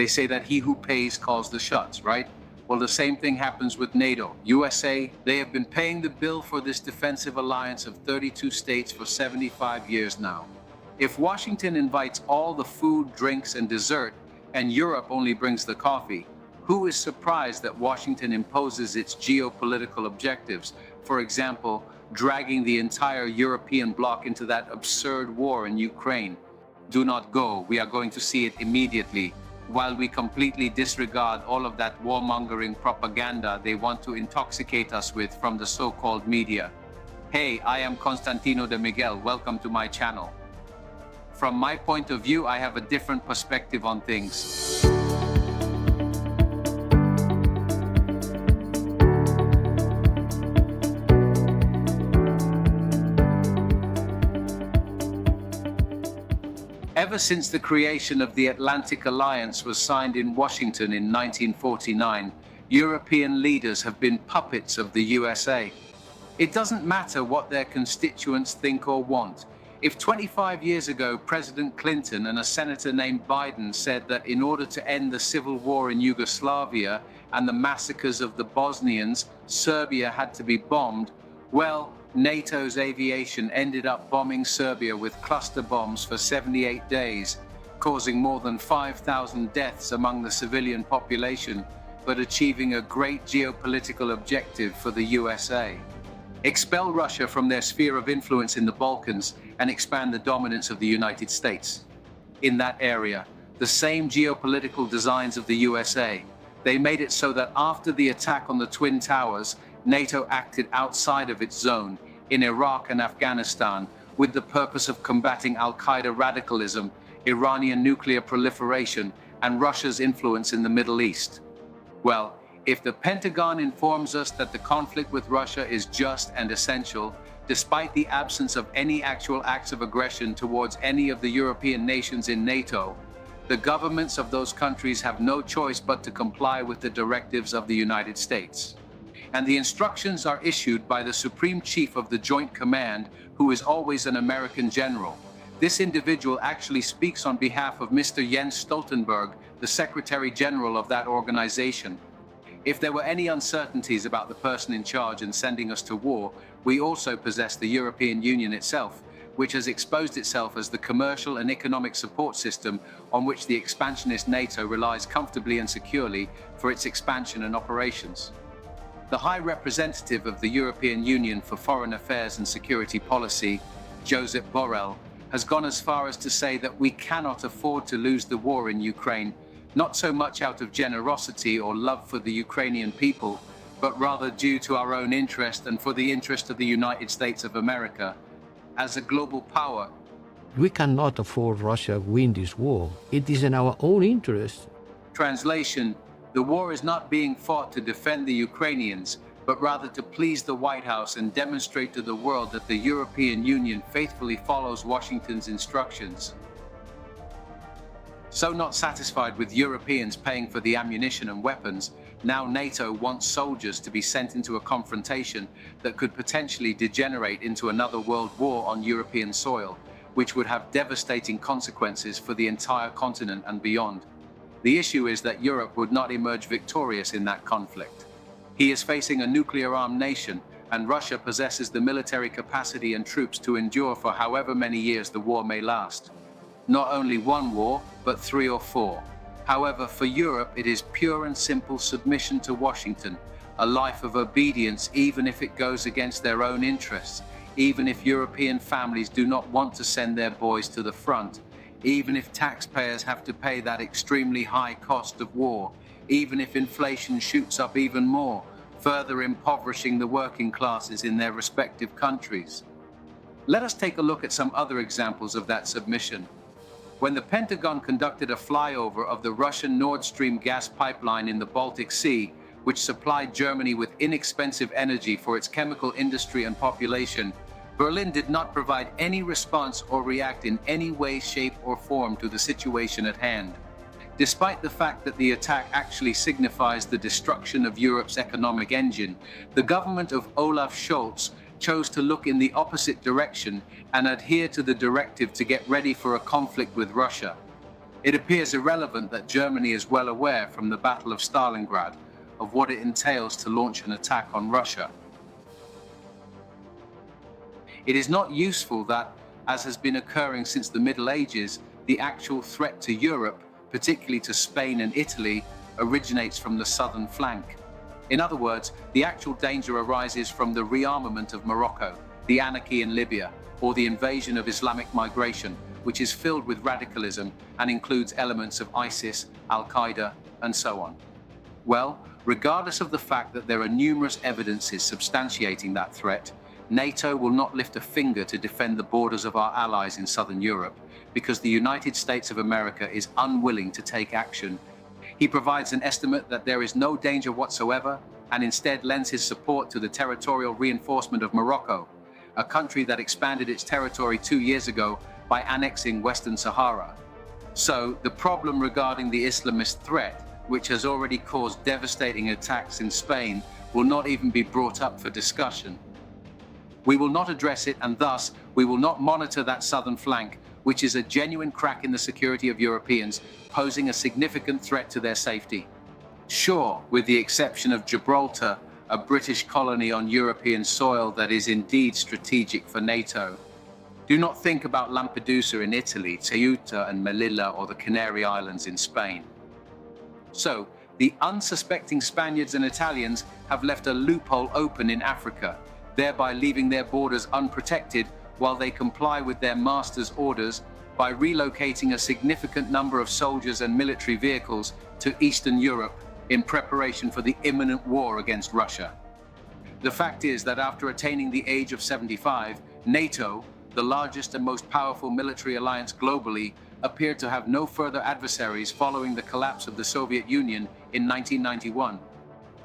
They say that he who pays calls the shots, right? Well, the same thing happens with NATO. USA, they have been paying the bill for this defensive alliance of 32 states for 75 years now. If Washington invites all the food, drinks, and dessert, and Europe only brings the coffee, who is surprised that Washington imposes its geopolitical objectives, for example, dragging the entire European bloc into that absurd war in Ukraine? Do not go, we are going to see it immediately, while we completely disregard all of that warmongering propaganda they want to intoxicate us with from the so-called media. Hey, I am Constantino de Miguel, welcome to my channel. From my point of view, I have a different perspective on things. Ever since the creation of the Atlantic Alliance was signed in Washington in 1949, European leaders have been puppets of the USA. It doesn't matter what their constituents think or want. If 25 years ago President Clinton and a senator named Biden said that in order to end the civil war in Yugoslavia and the massacres of the Bosnians, Serbia had to be bombed, well, NATO's aviation ended up bombing Serbia with cluster bombs for 78 days, causing more than 5,000 deaths among the civilian population, but achieving a great geopolitical objective for the USA. Expel Russia from their sphere of influence in the Balkans and expand the dominance of the United States. In that area, the same geopolitical designs of the USA, they made it so that after the attack on the Twin Towers, NATO acted outside of its zone in Iraq and Afghanistan with the purpose of combating Al-Qaeda radicalism, Iranian nuclear proliferation, and Russia's influence in the Middle East. Well, if the Pentagon informs us that the conflict with Russia is just and essential, despite the absence of any actual acts of aggression towards any of the European nations in NATO, the governments of those countries have no choice but to comply with the directives of the United States. And the instructions are issued by the Supreme Chief of the Joint Command, who is always an American general. This individual actually speaks on behalf of Mr. Jens Stoltenberg, the Secretary General of that organization. If there were any uncertainties about the person in charge and sending us to war, we also possess the European Union itself, which has exposed itself as the commercial and economic support system on which the expansionist NATO relies comfortably and securely for its expansion and operations. The High Representative of the European Union for Foreign Affairs and Security Policy, Josep Borrell, has gone as far as to say that we cannot afford to lose the war in Ukraine, not so much out of generosity or love for the Ukrainian people, but rather due to our own interest and for the interest of the United States of America. As a global power, we cannot afford Russia to win this war. It is in our own interest. Translation: the war is not being fought to defend the Ukrainians, but rather to please the White House and demonstrate to the world that the European Union faithfully follows Washington's instructions. So not satisfied with Europeans paying for the ammunition and weapons, now NATO wants soldiers to be sent into a confrontation that could potentially degenerate into another world war on European soil, which would have devastating consequences for the entire continent and beyond. The issue is that Europe would not emerge victorious in that conflict. He is facing a nuclear-armed nation, and Russia possesses the military capacity and troops to endure for however many years the war may last. Not only one war, but 3 or 4. However, for Europe, it is pure and simple submission to Washington, a life of obedience even if it goes against their own interests, even if European families do not want to send their boys to the front, even if taxpayers have to pay that extremely high cost of war, even if inflation shoots up even more, further impoverishing the working classes in their respective countries. Let us take a look at some other examples of that submission. When the Pentagon conducted a flyover of the Russian Nord Stream gas pipeline in the Baltic Sea, which supplied Germany with inexpensive energy for its chemical industry and population, Berlin did not provide any response or react in any way, shape, or form to the situation at hand. Despite the fact that the attack actually signifies the destruction of Europe's economic engine, the government of Olaf Scholz chose to look in the opposite direction and adhere to the directive to get ready for a conflict with Russia. It appears irrelevant that Germany is well aware from the Battle of Stalingrad of what it entails to launch an attack on Russia. It is not useful that, as has been occurring since the Middle Ages, the actual threat to Europe, particularly to Spain and Italy, originates from the southern flank. In other words, the actual danger arises from the rearmament of Morocco, the anarchy in Libya, or the invasion of Islamic migration, which is filled with radicalism and includes elements of ISIS, Al-Qaeda, and so on. Well, regardless of the fact that there are numerous evidences substantiating that threat, NATO will not lift a finger to defend the borders of our allies in southern Europe because the United States of America is unwilling to take action. He provides an estimate that there is no danger whatsoever and instead lends his support to the territorial reinforcement of Morocco, a country that expanded its territory 2 years ago by annexing Western Sahara. So, the problem regarding the Islamist threat, which has already caused devastating attacks in Spain, will not even be brought up for discussion. We will not address it, and thus we will not monitor that southern flank, which is a genuine crack in the security of Europeans, posing a significant threat to their safety. Sure, with the exception of Gibraltar, a British colony on European soil that is indeed strategic for NATO. Do not think about Lampedusa in Italy, Ceuta and Melilla, or the Canary Islands in Spain. So, the unsuspecting Spaniards and Italians have left a loophole open in Africa, thereby leaving their borders unprotected while they comply with their master's orders by relocating a significant number of soldiers and military vehicles to Eastern Europe in preparation for the imminent war against Russia. The fact is that after attaining the age of 75, NATO, the largest and most powerful military alliance globally, appeared to have no further adversaries following the collapse of the Soviet Union in 1991.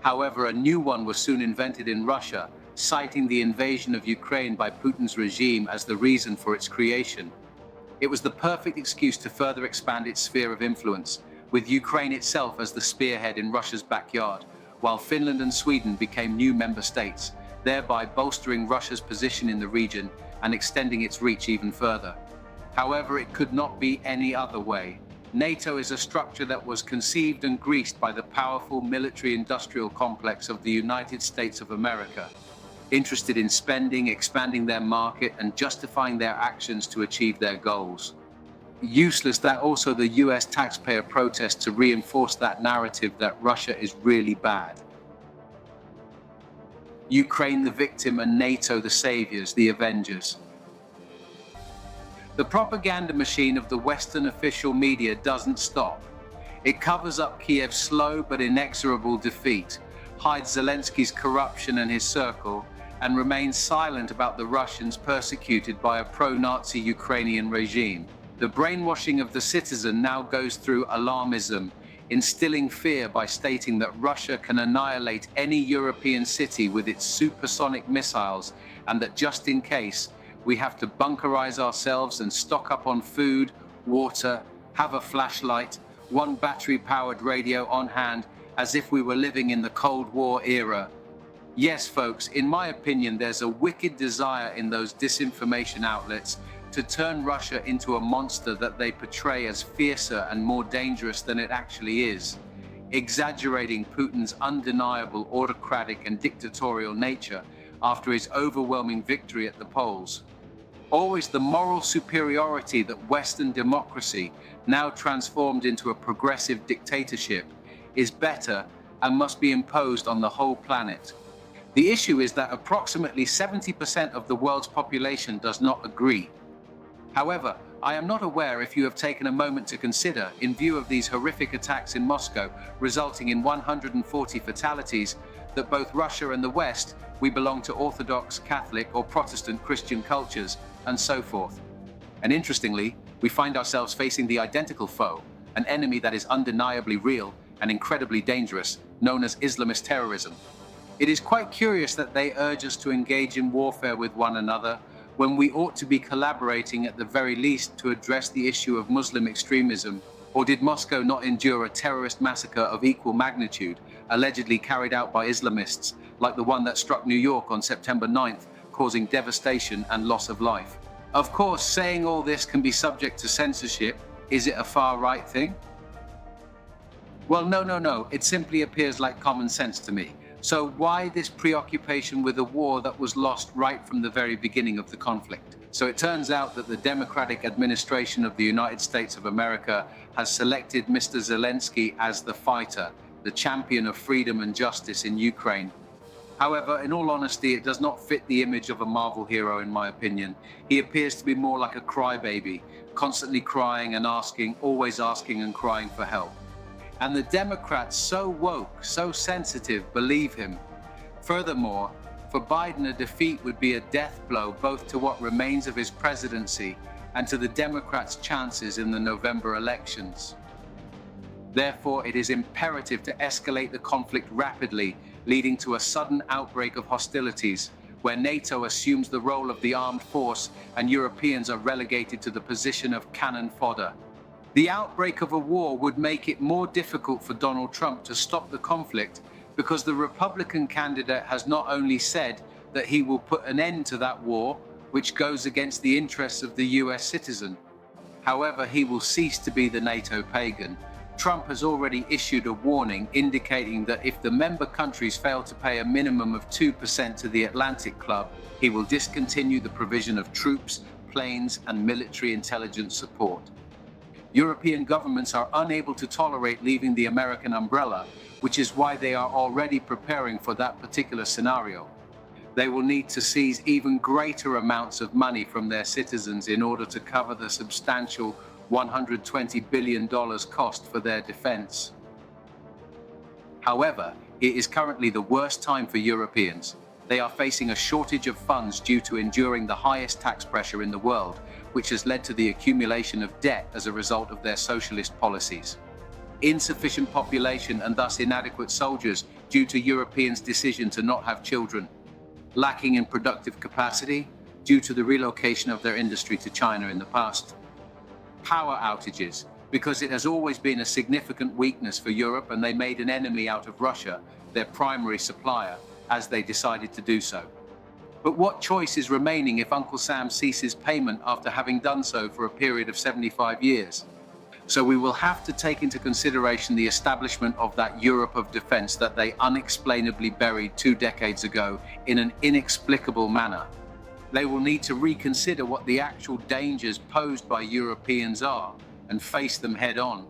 However, a new one was soon invented in Russia, citing the invasion of Ukraine by Putin's regime as the reason for its creation. It was the perfect excuse to further expand its sphere of influence, with Ukraine itself as the spearhead in Russia's backyard, while Finland and Sweden became new member states, thereby bolstering Russia's position in the region and extending its reach even further. However, it could not be any other way. NATO is a structure that was conceived and greased by the powerful military-industrial complex of the United States of America, interested in spending, expanding their market, and justifying their actions to achieve their goals. Useless that also the US taxpayer protests to reinforce that narrative that Russia is really bad. Ukraine the victim and NATO the saviors, the avengers. The propaganda machine of the Western official media doesn't stop. It covers up Kiev's slow but inexorable defeat, hides Zelensky's corruption and his circle, and remains silent about the Russians persecuted by a pro-Nazi Ukrainian regime. The brainwashing of the citizen now goes through alarmism, instilling fear by stating that Russia can annihilate any European city with its supersonic missiles, and that just in case, we have to bunkerize ourselves and stock up on food, water, have a flashlight, one battery-powered radio on hand, as if we were living in the Cold War era. Yes, folks, in my opinion, there's a wicked desire in those disinformation outlets to turn Russia into a monster that they portray as fiercer and more dangerous than it actually is, exaggerating Putin's undeniable autocratic and dictatorial nature after his overwhelming victory at the polls. Always the moral superiority that Western democracy, now transformed into a progressive dictatorship, is better and must be imposed on the whole planet. The issue is that approximately 70% of the world's population does not agree. However, I am not aware if you have taken a moment to consider, in view of these horrific attacks in Moscow, resulting in 140 fatalities, that both Russia and the West, we belong to Orthodox, Catholic, or Protestant Christian cultures, and so forth. And interestingly, we find ourselves facing the identical foe, an enemy that is undeniably real and incredibly dangerous, known as Islamist terrorism. It is quite curious that they urge us to engage in warfare with one another, when we ought to be collaborating at the very least to address the issue of Muslim extremism. Or did Moscow not endure a terrorist massacre of equal magnitude, allegedly carried out by Islamists, like the one that struck New York on September 9th, causing devastation and loss of life? Of course, saying all this can be subject to censorship, Is it a far-right thing? Well, no. It simply appears like common sense to me. So why this preoccupation with a war that was lost right from the very beginning of the conflict? So it turns out that the Democratic administration of the United States of America has selected Mr. Zelensky as the fighter, the champion of freedom and justice in Ukraine. However, in all honesty, it does not fit the image of a Marvel hero, in my opinion. He appears to be more like a crybaby, constantly crying and asking, always asking and crying for help. And the Democrats, so woke, so sensitive, believe him. Furthermore, for Biden, a defeat would be a death blow both to what remains of his presidency and to the Democrats' chances in the November elections. Therefore, it is imperative to escalate the conflict rapidly, leading to a sudden outbreak of hostilities, where NATO assumes the role of the armed force and Europeans are relegated to the position of cannon fodder. The outbreak of a war would make it more difficult for Donald Trump to stop the conflict because the Republican candidate has not only said that he will put an end to that war, which goes against the interests of the US citizen. However, he will cease to be the NATO pagan. Trump has already issued a warning indicating that if the member countries fail to pay a minimum of 2% to the Atlantic Club, he will discontinue the provision of troops, planes, and military intelligence support. European governments are unable to tolerate leaving the American umbrella, which is why they are already preparing for that particular scenario. They will need to seize even greater amounts of money from their citizens in order to cover the substantial $120 billion cost for their defense. However, it is currently the worst time for Europeans. They are facing a shortage of funds due to enduring the highest tax pressure in the world, which has led to the accumulation of debt as a result of their socialist policies. Insufficient population and thus inadequate soldiers due to Europeans' decision to not have children. Lacking in productive capacity due to the relocation of their industry to China in the past. Power outages, because it has always been a significant weakness for Europe and they made an enemy out of Russia, their primary supplier, as they decided to do so. But what choice is remaining if Uncle Sam ceases payment after having done so for a period of 75 years? So we will have to take into consideration the establishment of that Europe of defense that they unexplainably buried 2 decades ago in an inexplicable manner. They will need to reconsider what the actual dangers posed by Europeans are and face them head on.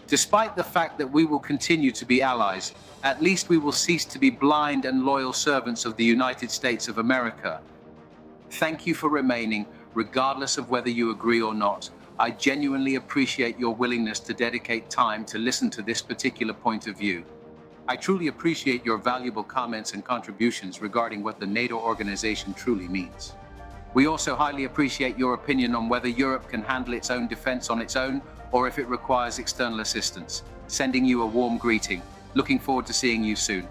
Despite the fact that we will continue to be allies, at least we will cease to be blind and loyal servants of the United States of America. Thank you for remaining, regardless of whether you agree or not. I genuinely appreciate your willingness to dedicate time to listen to this particular point of view. I truly appreciate your valuable comments and contributions regarding what the NATO organization truly means. We also highly appreciate your opinion on whether Europe can handle its own defense on its own or if it requires external assistance. Sending you a warm greeting. Looking forward to seeing you soon.